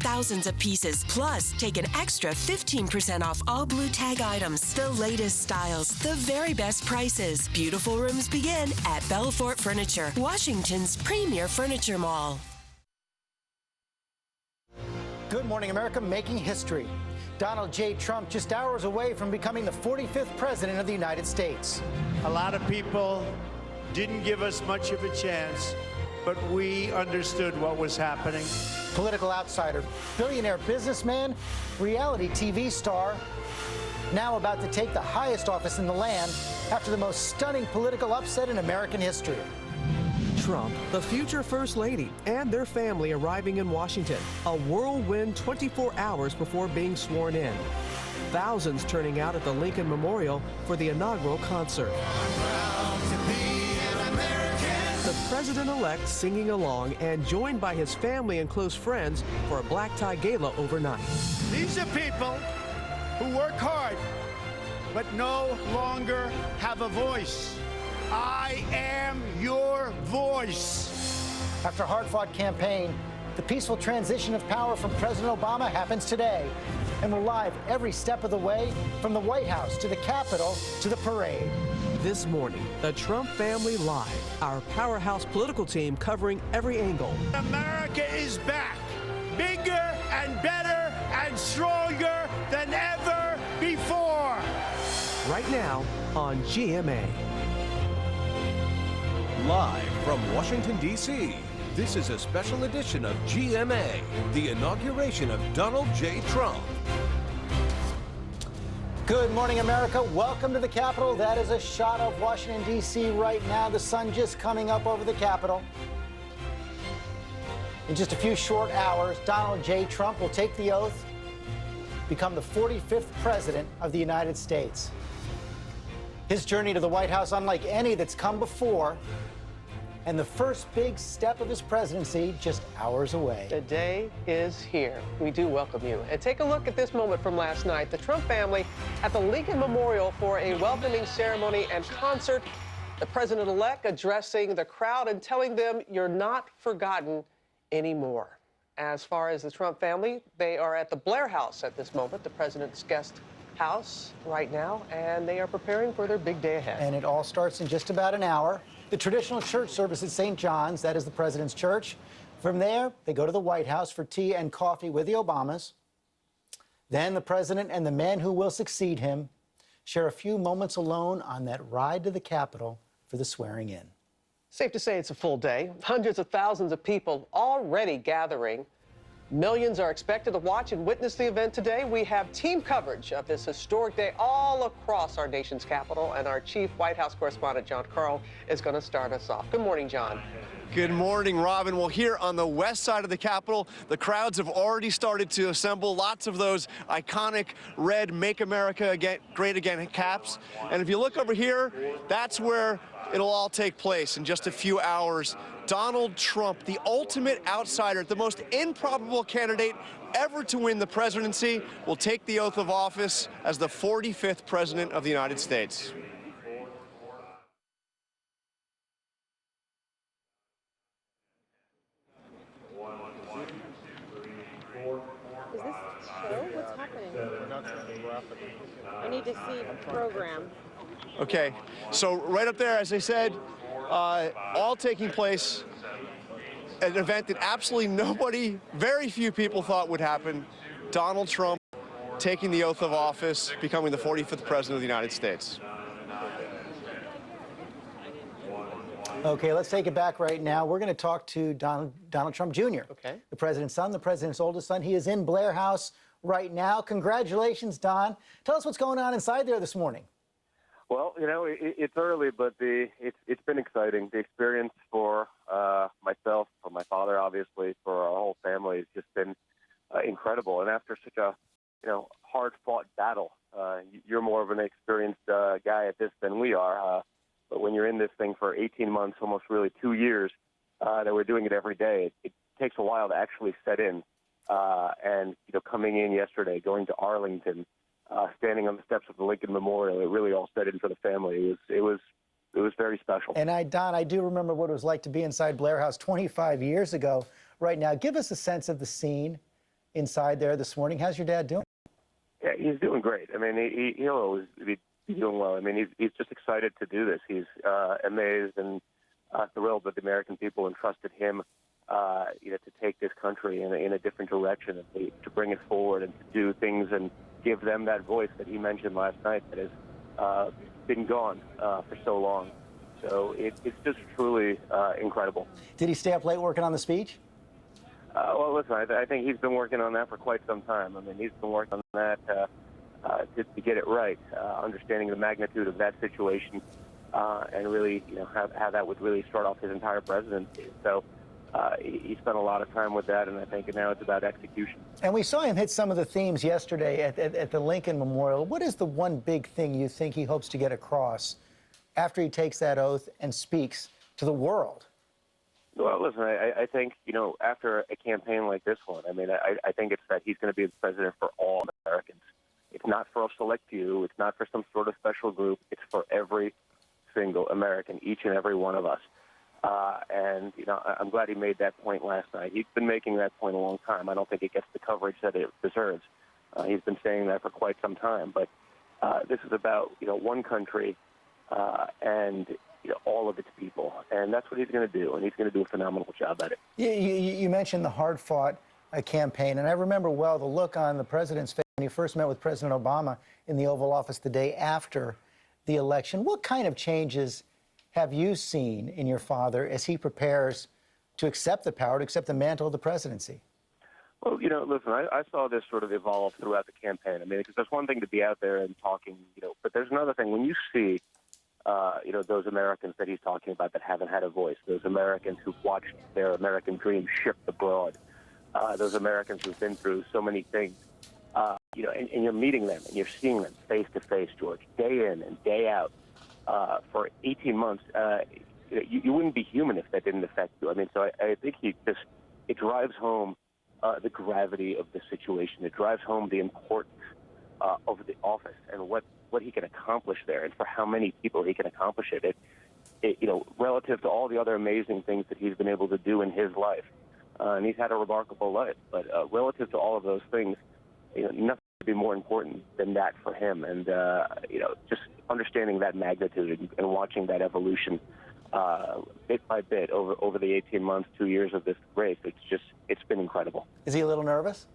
thousands of pieces. Plus, take an extra 15% off all blue tag items. The latest styles, the very best prices. Beautiful rooms begin at Belfort Furniture, Washington's premier furniture mall. Good morning, America, making history. Donald J. Trump just hours away from becoming the 45th president of the United States. A lot of people didn't give us much of a chance, but we understood what was happening. Political outsider, billionaire businessman, reality TV star, now about to take the highest office in the land after the most stunning political upset in American history. Trump, the future First Lady, and their family arriving in Washington, a whirlwind 24 hours before being sworn in. Thousands turning out at the Lincoln Memorial for the inaugural concert. The president-elect singing along and joined by his family and close friends for a black tie gala overnight. These are people who work hard, but no longer have a voice. I am your voice. After a hard-fought campaign, the peaceful transition of power from President Obama happens today. And we're live every step of the way, from the White House to the Capitol to the parade. This morning, the Trump family live, our powerhouse political team covering every angle. America is back, bigger and better and stronger than ever before. Right now on GMA. Live from Washington, D.C., this is a special edition of GMA, the inauguration of Donald J. Trump. Good morning, America. Welcome to the Capitol. That is a shot of Washington, D.C. right now. The sun just coming up over the Capitol. In just a few short hours, Donald J. Trump will take the oath, become the 45th president of the United States. His journey to the White House, unlike any that's come before, and the first big step of his presidency just hours away. The day is here. We do welcome you. And take a look at this moment from last night. The Trump family at the Lincoln Memorial for a welcoming ceremony and concert. The president-elect addressing the crowd and telling them you're not forgotten anymore. As far as the Trump family, they are at the Blair House at this moment, the president's guest house right now, and they are preparing for their big day ahead. And it all starts in just about an hour. The traditional church service at St. John's, that is the president's church. From there, they go to the White House for tea and coffee with the Obamas. Then the president and the man who will succeed him share a few moments alone on that ride to the Capitol for the swearing in. Safe to say it's a full day. Hundreds of thousands of people already gathering. Millions are expected to watch and witness the event today. We have team coverage of this historic day all across our nation's capital, and our chief White House correspondent, John Carl, is going to start us off. Good morning, John. Good morning, Robin. Well, here on the west side of the Capitol, the crowds have already started to assemble. Lots of those iconic red Make America Great Again caps. And if you look over here, that's where it'll all take place in just a few hours. Donald Trump, the ultimate outsider, the most improbable candidate ever to win the presidency, will take the oath of office as the 45th president of the United States. Is this show? What's happening? I need to see the program. Okay, so right up there, as I said, all taking place at an event that absolutely nobody, very few people thought would happen. Donald Trump taking the oath of office, becoming the 45th president of the United States. Okay, let's take it back right now. We're going to talk to Donald Trump Jr., Okay. the president's son, the president's oldest son. He is in Blair House right now. Congratulations, Don. Tell us what's going on inside there this morning. Well, you know, it's early, but it's been exciting. The experience for myself, for my father, obviously, for our whole family has just been incredible. And after such a, hard-fought battle, you're more of an experienced guy at this than we are. But when you're in this thing for 18 months, almost really 2 years, that we're doing it every day, it takes a while to actually set in. And coming in yesterday, going to Arlington, standing on the steps of the Lincoln Memorial, it really all set in for the family. It was very special. And Don, I do remember what it was like to be inside Blair House 25 years ago. Right now, give us a sense of the scene inside there this morning. How's your dad doing? Yeah, he's doing great. I mean, he'll always be doing well. I mean, he's just excited to do this. He's amazed and thrilled that the American people entrusted him, to take this country in a different direction, and to bring it forward and to do things and give them that voice that he mentioned last night that has been gone for so long. So it's just truly incredible. Did he stay up late working on the speech? Well, listen, I think he's been working on that for quite some time. I mean, he's been working on that just to get it right, understanding the magnitude of that situation, and really, how that would really start off his entire presidency. So he spent a lot of time with that, and I think now it's about execution. And we saw him hit some of the themes yesterday at the Lincoln Memorial. What is the one big thing you think he hopes to get across after he takes that oath and speaks to the world? Well, listen, I think, after a campaign like this one, I mean, I think it's that he's going to be the president for all Americans. It's not for a select few. It's not for some sort of special group. It's for every single American, each and every one of us. And I'm glad he made that point last night. He's been making that point a long time. I don't think it gets the coverage that it deserves. He's been saying that for quite some time. But this is about, one country and all of its people. And that's what he's going to do. And he's going to do a phenomenal job at it. You mentioned the hard-fought campaign. And I remember well the look on the president's face when he first met with President Obama in the Oval Office the day after the election. What kind of changes have you seen in your father as he prepares to accept the power, to accept the mantle of the presidency? Well, listen, I saw this sort of evolve throughout the campaign. I mean, because there's one thing to be out there and talking, but there's another thing when you see, those Americans that he's talking about that haven't had a voice, those Americans who've watched their American dream shift abroad, those Americans who've been through so many things, and you're meeting them and you're seeing them face to face, George, day in and day out. For 18 months, you wouldn't be human if that didn't affect you. I mean, so I think it drives home the gravity of the situation. It drives home the importance of the office and what he can accomplish there and for how many people he can accomplish it. Relative to all the other amazing things that he's been able to do in his life. And he's had a remarkable life. But relative to all of those things, nothing could be more important than that for him. And, just understanding that magnitude and watching that evolution bit by bit over the 18 months, 2 years of this race, it's been incredible. Is he a little nervous?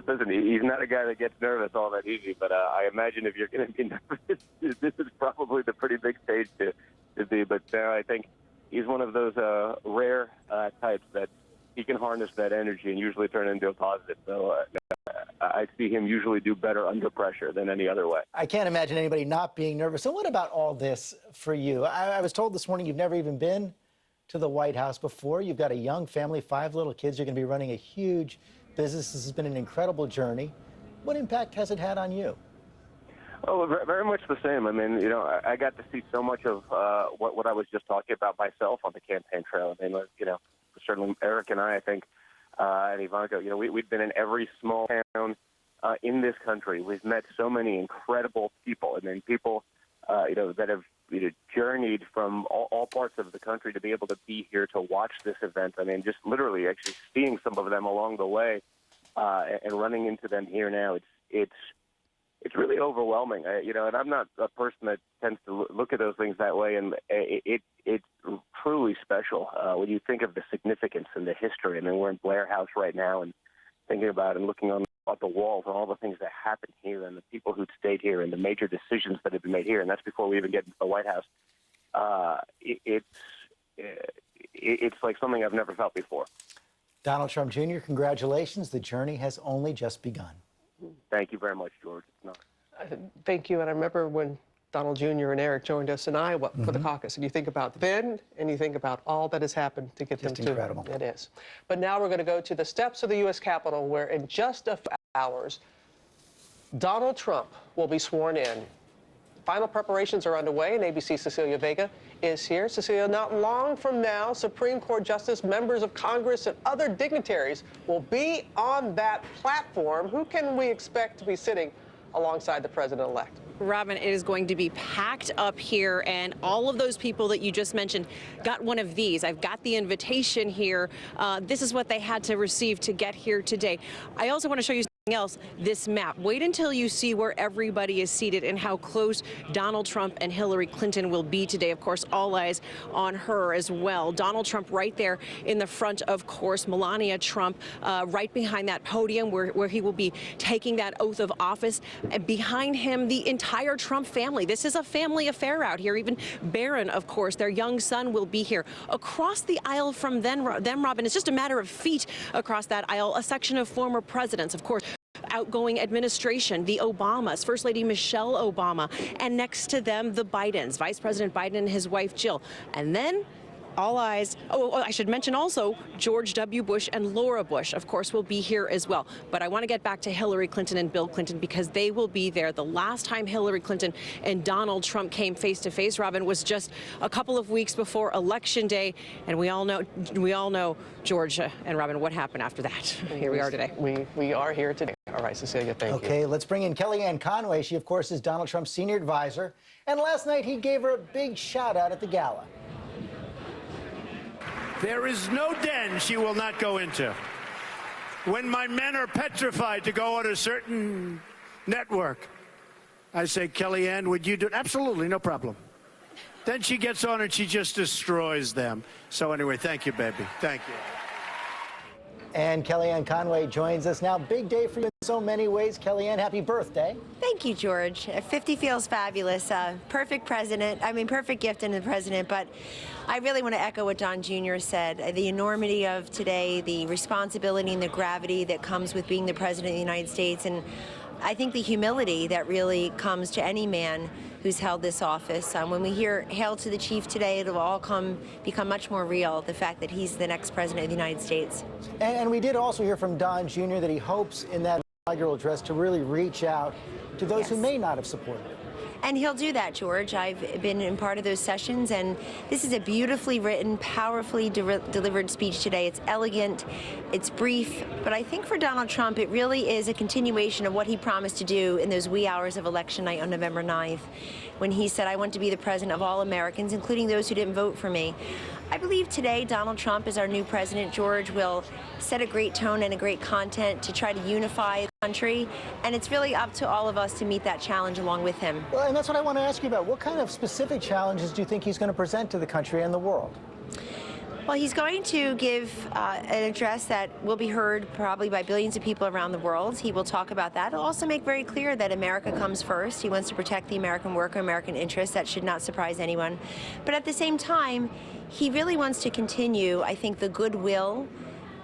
Listen, he's not a guy that gets nervous all that easy, but I imagine if you're going to be nervous, this is probably the pretty big stage to be. But I think he's one of those rare types that he can harness that energy and usually turn it into a positive. So I see him usually do better under pressure than any other way. I can't imagine anybody not being nervous. So what about all this for you? I was told this morning you've never even been to the White House before. You've got a young family, 5 little kids. You're going to be running a huge business. This has been an incredible journey. What impact has it had on you? Oh, very much the same. I mean, I got to see so much of what I was just talking about myself on the campaign trail. I mean, certainly Eric and I think, and Ivanka, we've been in every small town in this country. We've met so many incredible people. I mean, people, that have journeyed from all parts of the country to be able to be here to watch this event. I mean, just literally actually seeing some of them along the way and running into them here now. It's really overwhelming, and I'm not a person that tends to look at those things that way, and it's truly special when you think of the significance and the history. I mean, we're in Blair House right now and thinking about and looking at the walls and all the things that happened here and the people who'd stayed here and the major decisions that have been made here, and that's before we even get into the White House. It's like something I've never felt before. Donald Trump Jr., congratulations. The journey has only just begun. Thank you very much, George. Thank you. And I remember when Donald Jr. and Eric joined us in Iowa for the caucus. And you think about Ben, and you think about all that has happened to get them to. Incredible. It is. But now we're going to go to the steps of the U.S. Capitol, where in just a few hours, Donald Trump will be sworn in. Final preparations are underway, and ABC's Cecilia Vega is here. Cecilia, not long from now, Supreme Court Justice, members of Congress, and other dignitaries will be on that platform. Who can we expect to be sitting alongside the president-elect? Robin, it is going to be packed up here, and all of those people that you just mentioned got one of these. I've got the invitation here. This is what they had to receive to get here today. I also want to show you else, this map. Wait until you see where everybody is seated and how close Donald Trump and Hillary Clinton will be today. Of course, all eyes on her as well. Donald Trump right there in the front, of course. Melania Trump right behind that podium where he will be taking that oath of office. And behind him, the entire Trump family. This is a family affair out here. Even Barron, of course, their young son will be here. Across the aisle from them, Robin, it's just a matter of feet across that aisle, a section of former presidents, of course. Outgoing administration, the Obamas, First Lady Michelle Obama, and next to them, the Bidens, Vice President Biden and his wife, Jill. And then all eyes, I should mention also George W. Bush and Laura Bush, of course, will be here as well. But I want to get back to Hillary Clinton and Bill Clinton because they will be there. The last time Hillary Clinton and Donald Trump came face to face, Robin, was just a couple of weeks before Election Day. And we all know, George and Robin, what happened after that. Here we are today. We are here today. All right, Cecilia, thank you. Okay, let's bring in Kellyanne Conway. She, of course, is Donald Trump's senior advisor. And last night, he gave her a big shout-out at the gala. There is no den she will not go into. When my men are petrified to go on a certain network, I say, Kellyanne, would you do it? Absolutely, no problem. Then she gets on and she just destroys them. So anyway, thank you, baby. Thank you. And Kellyanne Conway joins us now. Big day for you in so many ways. Kellyanne, happy birthday. Thank you, George. 50 feels fabulous. Perfect president. I mean, perfect gift in the president. But I really want to echo what Don Jr. said. The enormity of today, the responsibility and the gravity that comes with being the president of the United States. And I think the humility that really comes to any man who's held this office. When we hear "Hail to the Chief" today, it'll all become much more real, the fact that he's the next president of the United States. And we did also hear from Don Jr. that he hopes in that inaugural address to really reach out to those who may not have supported him. And he'll do that, George. I've been in part of those sessions, and this is a beautifully written, powerfully delivered speech today. It's elegant, it's brief, but I think for Donald Trump, it really is a continuation of what he promised to do in those wee hours of election night on November 9th, when he said, "I want to be the president of all Americans, including those who didn't vote for me." I believe today Donald Trump, as our new president, George, will set a great tone and a great content to try to unify the country, and it's really up to all of us to meet that challenge along with him. Well, and that's what I want to ask you about. What kind of specific challenges do you think he's going to present to the country and the world? Well, he's going to give an address that will be heard probably by billions of people around the world. He will talk about that. He'll also make very clear that America comes first. He wants to protect the American worker, American interests. That should not surprise anyone. But at the same time, he really wants to continue, I think, the goodwill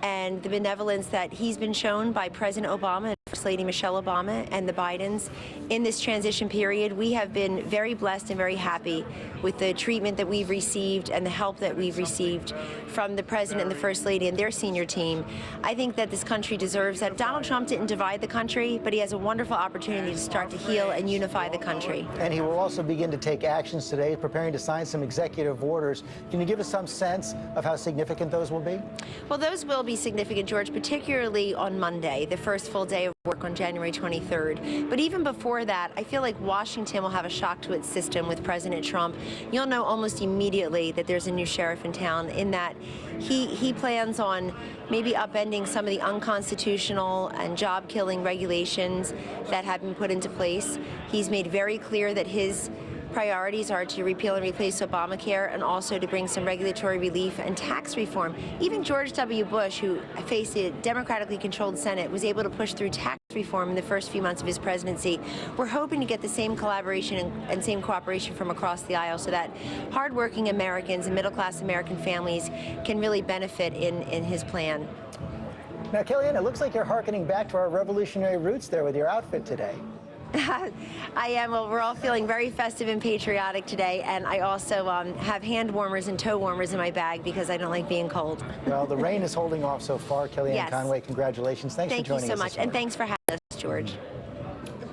and the benevolence that he's been shown by President Obama and First Lady Michelle Obama and the Bidens in this transition period. We have been very blessed and very happy with the treatment that we've received and the help that we've received from the President and the First Lady and their senior team. I think that this country deserves that. Donald Trump didn't divide the country, but he has a wonderful opportunity to start to heal and unify the country. And he will also begin to take actions today, preparing to sign some executive orders. Can you give us some sense of how significant those will be? Well, those will be significant, George, particularly on Monday, the first full day of work on January 23rd. But even before that, I feel like Washington will have a shock to its system with President Trump. You'll know almost immediately that there's a new sheriff in town, in that he plans on maybe upending some of the unconstitutional and job-killing regulations that have been put into place. He's made very clear that his priorities are to repeal and replace Obamacare and also to bring some regulatory relief and tax reform. Even George W. Bush, who faced a democratically controlled Senate, was able to push through tax reform in the first few months of his presidency. We're hoping to get the same collaboration and same cooperation from across the aisle so that hardworking Americans and middle-class American families can really benefit in his plan. Now, Kellyanne, it looks like you're hearkening back to our revolutionary roots there with your outfit today. I am. Well, we're all feeling very festive and patriotic today, and I also have hand warmers and toe warmers in my bag because I don't like being cold. Well, the rain is holding off so far. Kellyanne Conway, congratulations. Thanks for joining us. Thank you so much, and thanks for having us, George.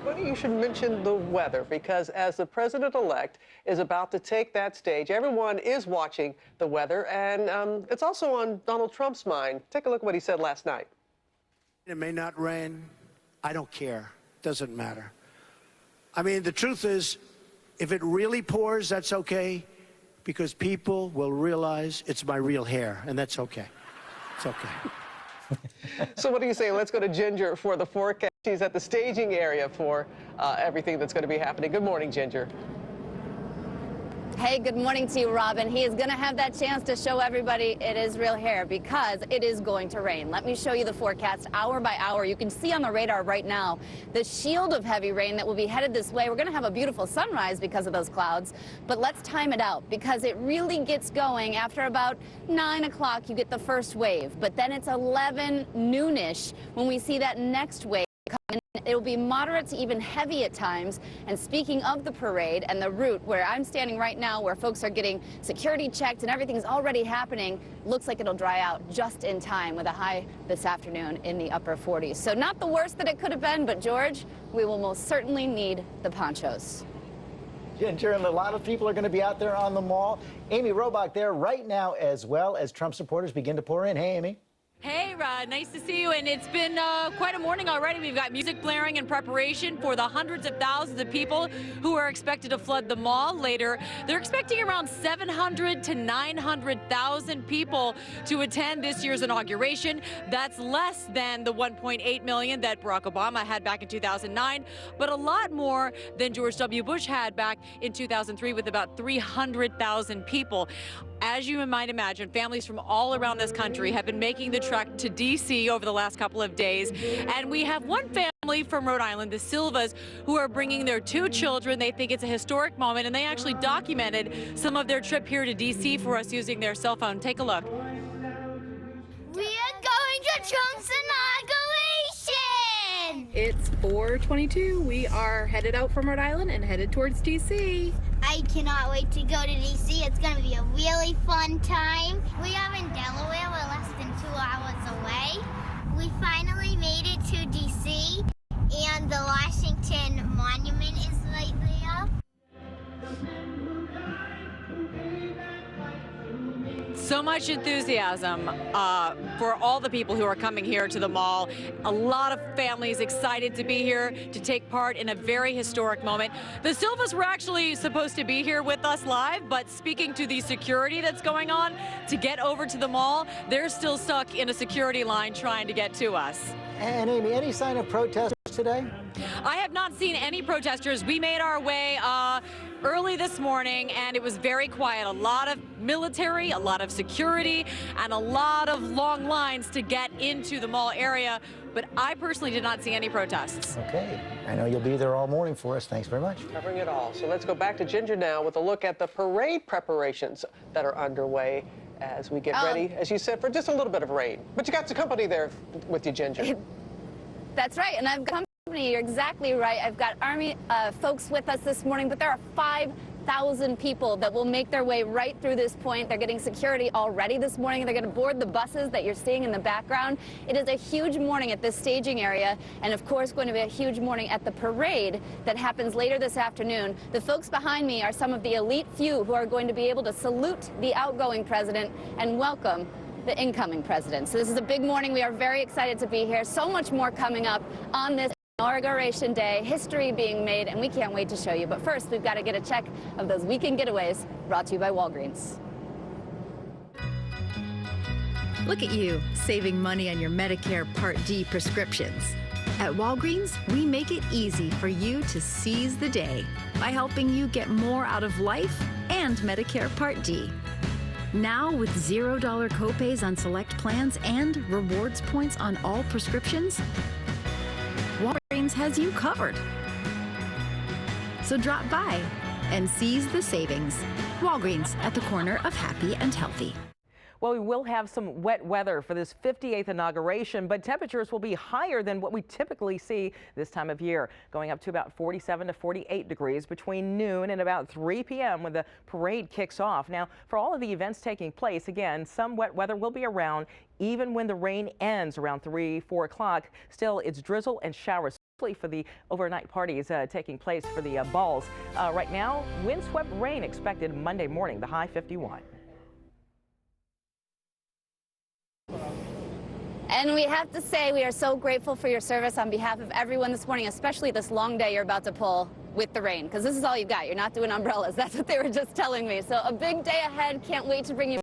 Funny you should mention the weather, because as the president-elect is about to take that stage, everyone is watching the weather, and it's also on Donald Trump's mind. Take a look at what he said last night. It may not rain. I don't care. Doesn't matter. I mean, the truth is, if it really pours, that's okay, because people will realize it's my real hair, and that's okay. It's okay. So what do you say? Let's go to Ginger for the forecast. She's at the staging area for everything that's going to be happening. Good morning, Ginger. Hey, good morning to you, Robin. He is going to have that chance to show everybody it is real hair because it is going to rain. Let me show you the forecast hour by hour. You can see on the radar right now the shield of heavy rain that will be headed this way. We're going to have a beautiful sunrise because of those clouds, but let's time it out because it really gets going after about 9 o'clock. You get the first wave, but then it's 11 noonish when we see that next wave. It will be moderate to even heavy at times. And speaking of the parade and the route where I'm standing right now, where folks are getting security checked and everything is already happening, looks like it'll dry out just in time with a high this afternoon in the upper 40s. So not the worst that it could have been, but George, we will most certainly need the ponchos. Ginger, and a lot of people are going to be out there on the mall. Amy Robach there right now as well as Trump supporters begin to pour in. Hey, Amy. Hey, Rod, nice to see you. And it's been quite a morning already. We've got music blaring in preparation for the hundreds of thousands of people who are expected to flood the mall later. They're expecting around 700 to 900,000 people to attend this year's inauguration. That's less than the 1.8 million that Barack Obama had back in 2009, but a lot more than George W. Bush had back in 2003 with about 300,000 people. As you might imagine, families from all around this country have been making the trek to D.C. over the last couple of days. And we have one family from Rhode Island, the Silvas, who are bringing their 2 children. They think it's a historic moment, and they actually documented some of their trip here to D.C. for us using their cell phone. Take a look. We are going to Trump's inauguration! It's 4:22. We are headed out from Rhode Island and headed towards D.C. I cannot wait to go to D.C. It's going to be a really fun time. We are in Delaware. We're less than 2 hours away. We finally made it to D.C. and the Washington Monument is right there. So much enthusiasm for all the people who are coming here to the mall. A lot of families excited to be here to take part in a very historic moment. The Silvas were actually supposed to be here with us live, but speaking to the security that's going on to get over to the mall, they're still stuck in a security line trying to get to us. And Amy, any sign of protesters today? I have not seen any protesters. We made our way early this morning, and it was very quiet. A lot of military, a lot of security, and a lot of long lines to get into the mall area. But I personally did not see any protests. Okay. I know you'll be there all morning for us. Thanks very much. Covering it all. So let's go back to Ginger now with a look at the parade preparations that are underway as we get ready, as you said, for just a little bit of rain. But you got the company there with you, Ginger. That's right, and I've got company. You're exactly right. I've got Army folks with us this morning, but there are 5,000 people that will make their way right through this point. They're getting security already this morning. They're going to board the buses that you're seeing in the background. It is a huge morning at this staging area, and of course going to be a huge morning at the parade that happens later this afternoon. The folks behind me are some of the elite few who are going to be able to salute the outgoing president and welcome the incoming president. So this is a big morning. We are very excited to be here. So much more coming up on this Inauguration Day, history being made, and we can't wait to show you. But first, we've got to get a check of those weekend getaways brought to you by Walgreens. Look at you, saving money on your Medicare Part D prescriptions. At Walgreens, we make it easy for you to seize the day by helping you get more out of life and Medicare Part D. Now with $0 copays on select plans and rewards points on all prescriptions, Walgreens has you covered. So drop by and seize the savings. Walgreens, at the corner of happy and healthy. Well, we will have some wet weather for this 58th inauguration, but temperatures will be higher than what we typically see this time of year, going up to about 47 to 48 degrees between noon and about 3 p.m. when the parade kicks off. Now, for all of the events taking place, again, some wet weather will be around even when the rain ends around 3-4 o'clock. Still, it's drizzle and showers for the overnight parties taking place for the balls. Right now, windswept rain expected Monday morning, the high 51. And we have to say we are so grateful for your service on behalf of everyone this morning, especially this long day you're about to pull. with the rain, because this is all you've got. You're not doing umbrellas. That's what they were just telling me. So a big day ahead. Can't wait to bring you